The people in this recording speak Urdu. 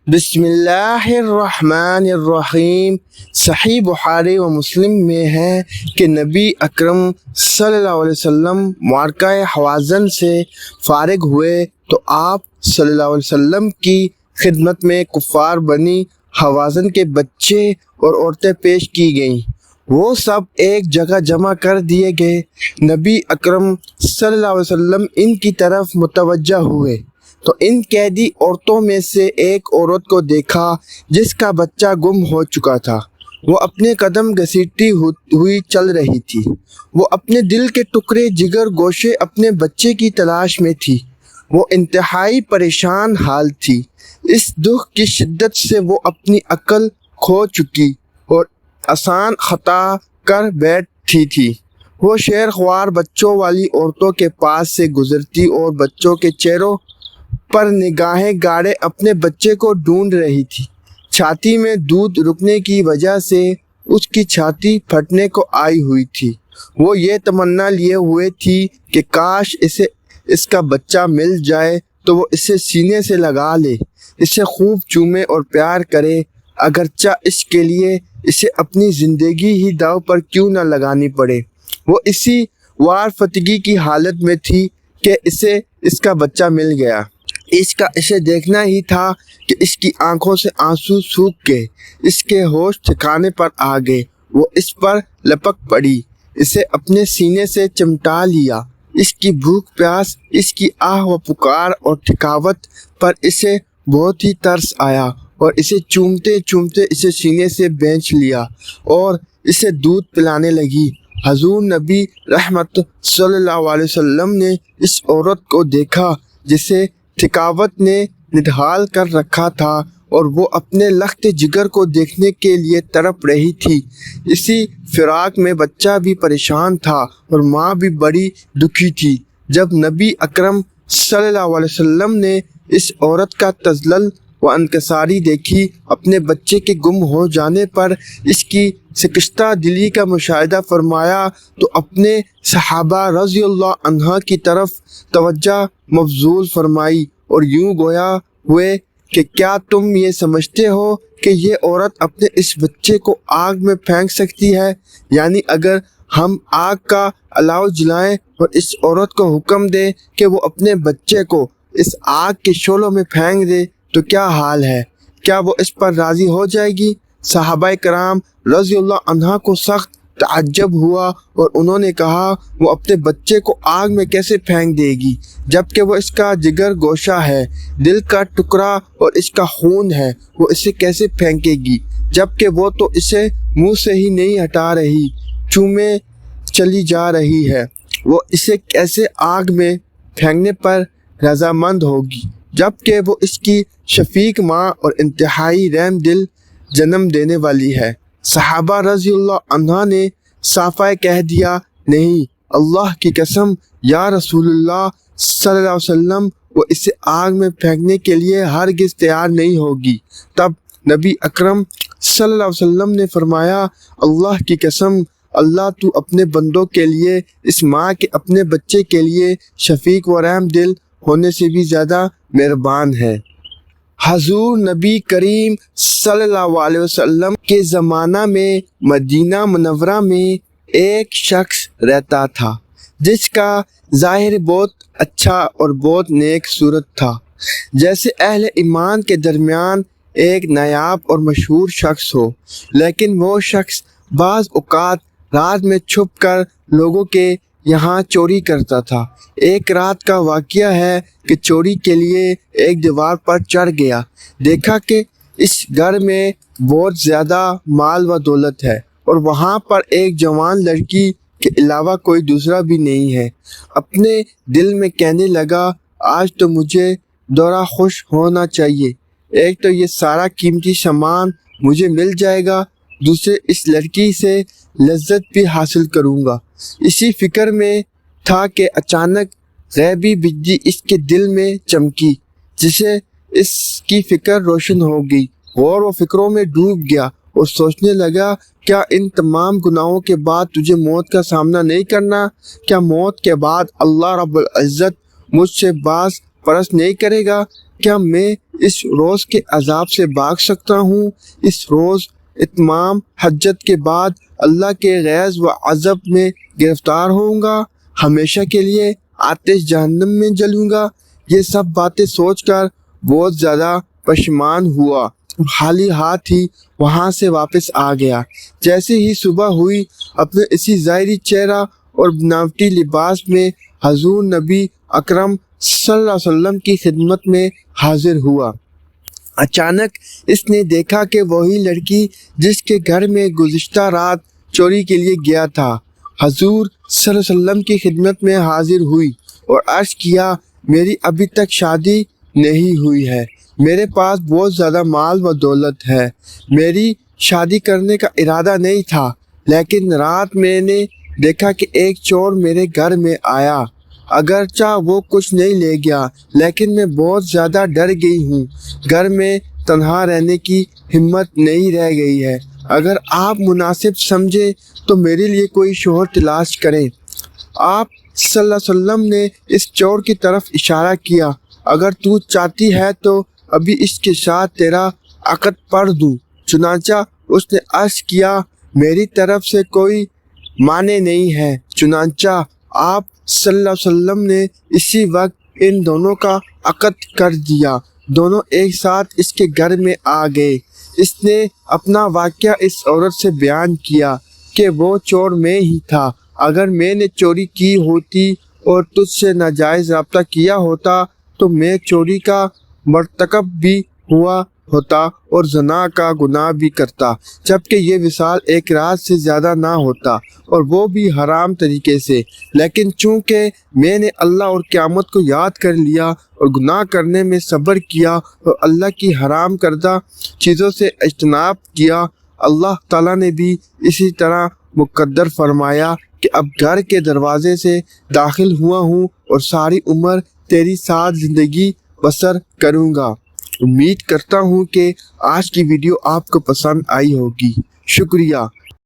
بسم اللہ الرحمن الرحیم۔ صحیح بخاری و مسلم میں ہے کہ نبی اکرم صلی اللہ علیہ وسلم معرکہ حوازن سے فارغ ہوئے تو آپ صلی اللہ علیہ وسلم کی خدمت میں کفار بنی حوازن کے بچے اور عورتیں پیش کی گئیں۔ وہ سب ایک جگہ جمع کر دیے گئے۔ نبی اکرم صلی اللہ علیہ وسلم ان کی طرف متوجہ ہوئے تو ان قیدی عورتوں میں سے ایک عورت کو دیکھا جس کا بچہ گم ہو چکا تھا۔ وہ اپنے قدم گھسیٹتی ہوئی چل رہی تھی۔ وہ اپنے دل کے ٹکڑے جگر گوشے اپنے بچے کی تلاش میں تھی۔ وہ انتہائی پریشان حال تھی۔ اس دکھ کی شدت سے وہ اپنی عقل کھو چکی اور آسان خطا کر بیٹھی تھی۔ وہ شیر خوار بچوں والی عورتوں کے پاس سے گزرتی اور بچوں کے چہروں پر نگاہیں گاڑے اپنے بچے کو ڈھونڈ رہی تھی۔ چھاتی میں دودھ رکنے کی وجہ سے اس کی چھاتی پھٹنے کو آئی ہوئی تھی۔ وہ یہ تمنا لیے ہوئے تھی کہ کاش اسے اس کا بچہ مل جائے تو وہ اسے سینے سے لگا لے، اسے خوب چومے اور پیار کرے، اگرچہ اس کے لیے اسے اپنی زندگی ہی داؤ پر کیوں نہ لگانی پڑے۔ وہ اسی وار فتگی کی حالت میں تھی کہ اسے اس کا بچہ مل گیا۔ اس کا اسے دیکھنا ہی تھا کہ اس کی آنکھوں سے آنسو سوکھ گئے، اس کے ہوش ٹھکانے پر آ گئے۔ وہ اس پر لپک پڑی، اسے اپنے سینے سے چمٹا لیا۔ اس کی بھوک پیاس، اس کی آہ و پکار اور تھکاوٹ پر اسے بہت ہی ترس آیا اور اسے چومتے چومتے اسے سینے سے بینچ لیا اور اسے دودھ پلانے لگی۔ حضور نبی رحمت صلی اللہ علیہ وسلم نے اس عورت کو دیکھا جسے تھکاوٹ نے نڈھال کر رکھا تھا اور وہ اپنے لخت جگر کو دیکھنے کے لیے تڑپ رہی تھی۔ اسی فراق میں بچہ بھی پریشان تھا اور ماں بھی بڑی دکھی تھی۔ جب نبی اکرم صلی اللہ علیہ وسلم نے اس عورت کا تذلل و انکساری دیکھی، اپنے بچے کے گم ہو جانے پر اس کی شکستہ دلی کا مشاہدہ فرمایا تو اپنے صحابہ رضی اللہ عنہ کی طرف توجہ مبذول فرمائی اور یوں گویا ہوئے کہ کیا تم یہ سمجھتے ہو کہ یہ عورت اپنے اس بچے کو آگ میں پھینک سکتی ہے؟ یعنی اگر ہم آگ کا الاؤ جلائیں اور اس عورت کو حکم دیں کہ وہ اپنے بچے کو اس آگ کے شعلوں میں پھینک دے تو کیا حال ہے؟ کیا وہ اس پر راضی ہو جائے گی؟ صحابہ کرام رضی اللہ عنہ کو سخت تعجب ہوا اور انہوں نے کہا وہ اپنے بچے کو آگ میں کیسے پھینک دے گی جبکہ وہ اس کا جگر گوشہ ہے، دل کا ٹکڑا اور اس کا خون ہے، وہ اسے کیسے پھینکے گی جبکہ وہ تو اسے منہ سے ہی نہیں ہٹا رہی، چومے چلی جا رہی ہے، وہ اسے کیسے آگ میں پھینکنے پر رضامند ہوگی جبکہ وہ اس کی شفیق ماں اور انتہائی رحم دل جنم دینے والی ہے۔ صحابہ رضی اللہ عنہ نے صافہ کہہ دیا، نہیں، اللہ کی قسم یا رسول اللہ صلی اللہ علیہ وسلم، وہ اسے آگ میں پھینکنے کے لیے ہرگز تیار نہیں ہوگی۔ تب نبی اکرم صلی اللہ علیہ وسلم نے فرمایا، اللہ کی قسم، اللہ تو اپنے بندوں کے لیے اس ماں کے اپنے بچے کے لیے شفیق و رحم دل ہونے سے بھی زیادہ مہربان ہے۔ حضور نبی کریم صلی اللہ علیہ وسلم کے زمانہ میں مدینہ منورہ میں ایک شخص رہتا تھا جس کا ظاہر بہت اچھا اور بہت نیک صورت تھا، جیسے اہل ایمان کے درمیان ایک نایاب اور مشہور شخص ہو، لیکن وہ شخص بعض اوقات رات میں چھپ کر لوگوں کے یہاں چوری کرتا تھا۔ ایک رات کا واقعہ ہے کہ چوری کے لیے ایک دیوار پر چڑھ گیا، دیکھا کہ اس گھر میں بہت زیادہ مال و دولت ہے اور وہاں پر ایک جوان لڑکی کے علاوہ کوئی دوسرا بھی نہیں ہے۔ اپنے دل میں کہنے لگا، آج تو مجھے دورہ خوش ہونا چاہیے، ایک تو یہ سارا قیمتی سامان مجھے مل جائے گا، دوسرے اس لڑکی سے لذت بھی حاصل کروں گا۔ اسی فکر میں تھا کہ اچانک غیبی بجلی اس کے دل میں چمکی، جسے اس کی فکر روشن ہو گئی۔ غور و فکروں میں ڈوب گیا اور سوچنے لگا، کیا ان تمام گناہوں کے بعد تجھے موت کا سامنا نہیں کرنا؟ کیا موت کے بعد اللہ رب العزت مجھ سے باز پرست نہیں کرے گا؟ کیا میں اس روز کے عذاب سے بھاگ سکتا ہوں؟ اس روز اتمام حجت کے بعد اللہ کے غیظ و عذاب میں گرفتار ہوں گا، ہمیشہ کے لیے آتش جہنم میں جلوں گا۔ یہ سب باتیں سوچ کر بہت زیادہ پشیمان ہوا اور خالی ہاتھ ہی وہاں سے واپس آ گیا۔ جیسے ہی صبح ہوئی، اپنے اسی ظاہری چہرہ اور بناوٹی لباس میں حضور نبی اکرم صلی اللہ علیہ وسلم کی خدمت میں حاضر ہوا۔ اچانک اس نے دیکھا کہ وہی لڑکی جس کے گھر میں گزشتہ رات چوری کے لیے گیا تھا، حضور صلی اللہ علیہ وسلم کی خدمت میں حاضر ہوئی اور عرض کیا، میری ابھی تک شادی نہیں ہوئی ہے، میرے پاس بہت زیادہ مال و دولت ہے، میری شادی کرنے کا ارادہ نہیں تھا، لیکن رات میں نے دیکھا کہ ایک چور میرے گھر میں آیا، اگرچہ وہ کچھ نہیں لے گیا لیکن میں بہت زیادہ ڈر گئی ہوں، گھر میں تنہا رہنے کی ہمت نہیں رہ گئی ہے، اگر آپ مناسب سمجھے تو میرے لیے کوئی شوہر تلاش کریں۔ آپ صلی اللہ علیہ وسلم نے اس چور کی طرف اشارہ کیا، اگر تو چاہتی ہے تو ابھی اس کے ساتھ تیرا عقد پڑھ دوں۔ چنانچہ اس نے عرض کیا، میری طرف سے کوئی معنی نہیں ہے۔ چنانچہ آپ صلی اللہ علیہ وسلم نے اسی وقت ان دونوں کا عقد کر دیا، دونوں ایک ساتھ اس کے گھر میں آ گئے۔ اس نے اپنا واقعہ اس عورت سے بیان کیا کہ وہ چور میں ہی تھا، اگر میں نے چوری کی ہوتی اور تجھ سے ناجائز رابطہ کیا ہوتا تو میں چوری کا مرتکب بھی ہوا ہوتا اور زنا کا گناہ بھی کرتا، جبکہ یہ وصال ایک رات سے زیادہ نہ ہوتا اور وہ بھی حرام طریقے سے، لیکن چونکہ میں نے اللہ اور قیامت کو یاد کر لیا اور گناہ کرنے میں صبر کیا اور اللہ کی حرام کردہ چیزوں سے اجتناب کیا، اللہ تعالیٰ نے بھی اسی طرح مقدر فرمایا کہ اب گھر کے دروازے سے داخل ہوا ہوں اور ساری عمر تیری ساتھ زندگی بسر کروں گا۔ امید کرتا ہوں کہ آج کی ویڈیو آپ کو پسند آئی ہوگی۔ شکریہ۔